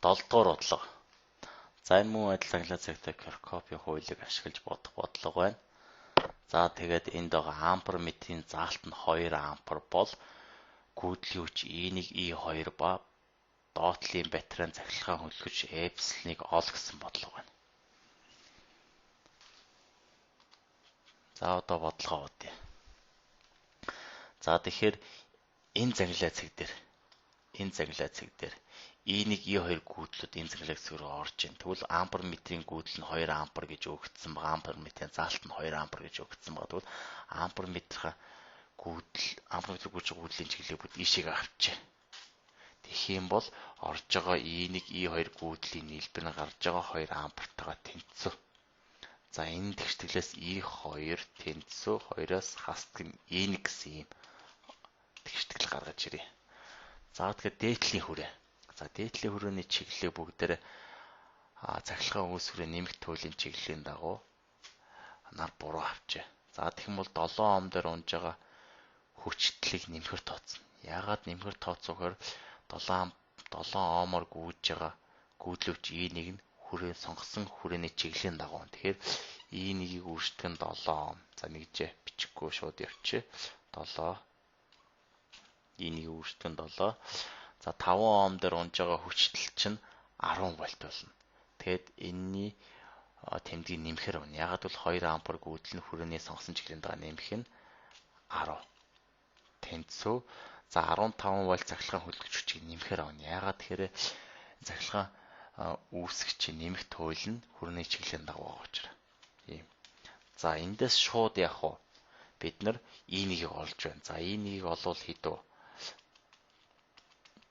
7 дугаар бодлого. За энэ мөн адил англи цагтай Kirchhoff-ийн хуулийг ашиглаж бодох бодлого байна. За тэгээд энд байгаа ампер метрийн заалт нь 2 ампер бол гүйдлийн хүч E1 E2 ба доотлын батарейн цахилгаан хөдөлгөч эпсилоныг ол гэсэн бодлого байна. За одоо бодлогоо бодъё. За тэгэхээр энэ загналаа цэг дээр E1 E2 гүйдлүүд энэ загналаа цэг рүү орж ийн. Тэгвэл ампер метрийн гүйдэл нь 2 ампер гэж өгөгдсөн байгаа. Ампер метрийн заалт нь 2 ампер гэж өгөгдсөн байгаа. Тэгвэл ампер метрийн гүйдлийн чиглэлийг бүгд ийшээ авчээ. Тэгэх юм бол орж байгаа E1 E2 гүйдлийн нийлбэр нь гарч байгаа 2 ампертайгаа тэнцүү. За энэ тэгштэглээс E2 тэнцүү 2-оос хасдаг нь E1 гэсэн юм тэгштгэл гаргаж ирээ. За тэгэхээр дээдлийн хүрээ. За дээдлийн хүрээний чиглэлийг бүгдээр цахилгаан үүсвэрээ нэмэх туйлын чиглэлийн дагуу нар буруу авчээ. За тэгэх юм бол 7 ом дээр унж байгаа хүчтлийг нэмэхэр тооцно. Яагаад нэмэхэр тооцоохоор 7 омоор гүйж байгаа гүйдлөвч E1 нь хүрээ сонгосон хүрээний чиглэлийн дагуу. Тэгэхээр E1-ийг үүсгэх нь 7 ом. За нэгжээ бичихгүй шууд явчих. 7 E1-ийг үүсгэх нь 7. За 5 ом дээр унж байгаа хүчтэл чинь 10 вольт болно. Тэгэхэд энэний тэмдгийг нэмэхэр байна. Яагаад бол 2 ампер гүйдэл нь хүрээний сонгосон чиглэлийн дагуу нэмэх нь 10. Тэнцүү. За 15 вольт цахилгаан хөдөлгөч хүчийг нэмэхэр байна. Яагаад тэгэхээр цахилгаан үүсгэгчийн нэмэх туйл нь хүрээний чиглэлийн дагуу байгаа учраас. Ийм. За эндээс шууд явах уу? Бид нар E1-ийг олж байна. За E1-ийг олвол хэдүү?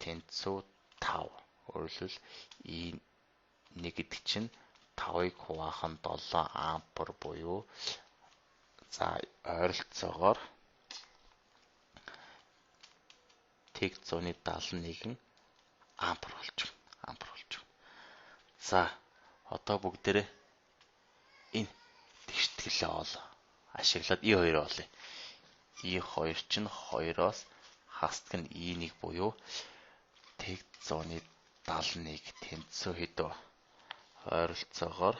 Тэнцүү 5. Өөрөлдвөл E1 гэдэг чинь 5-ыг хуваах нь 7 ампер буюу за ойролцоогоор тэг 171 ампер болж байна. За одоо бүгдээрээ энэ тэгштгэлээ ол ашиглаад E2 олъё. E2 чинь 2-оос хасдаг нь E1 буюу тэг 171 тэнцүү хэдүү? Ойролцоогоор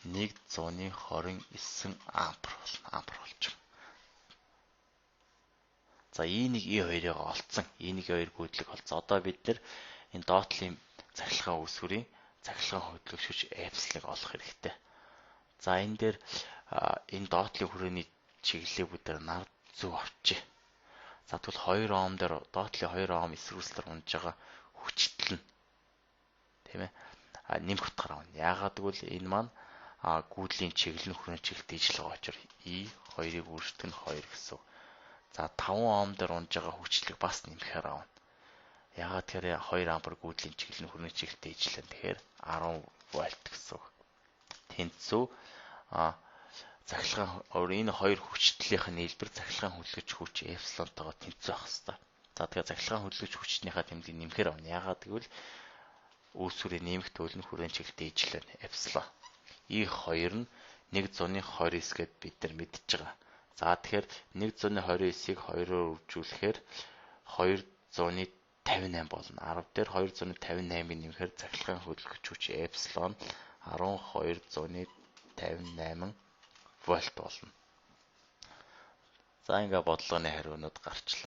129 ампер болж байна. За E1 E2-ыг олцсон. E1 E2 гүйдлийг олцсон. Одоо бид нэр энэ доотлын цахилгаан үүсвэрийн цахилгаан хөдөлгөгч хүч эпсилоныг олох хэрэгтэй. За энэ дээр энэ доотлын хүрээний чиглэлийг бүгдээр нар зөв авчээ. За тэгвэл 2 ом дээр доотлын 2 ом эсрүүслэр унж байгаа хүчтэл нь тийм ээ нэмэх утгаар авна. Яагаад гэвэл энэ маань гүйдлийн чиглэл нь хүрээний чиглэлд ижил байгаа учраас E2-ыг үүсгэх нь 2 гэсэн. За 5 ом дээр унж байгаа хүчлийг бас нэмэхээр авна. Яагаад тэгэхээр 2 ампер гүйдлийн чиглэл нь хүрээний чиглэлд ижлэн. Тэгэхээр 10 вольт гэсэн. Тэнцүү цахилгаан энэ хоёр хүчлэлийнх нь нийлбэр цахилгаан хөдөлгөч хүч эпсилонтойгоо тэнцүү байх хэвээр. За тэгэхээр цахилгаан хөдөлгөч хүчнийхээ тэмдгийг нэмэхээр авна. Яагаад гэвэл үүсвэрийн нэмэх туйл нь хүрээний чиглэлд ижлэн эпсилон. E2 нь 129 гэд бид нар мэдж байгаа. За тэгэхээр 129-ийг 2-оор үржүүлэхээр 258 болно. 10 дээр 258-ыг нэмэхээр цахилгаан хөдөлгөч хүч эпсилон 1258 вольт болно. За ингээ бодлогын хариунууд гарчлаа.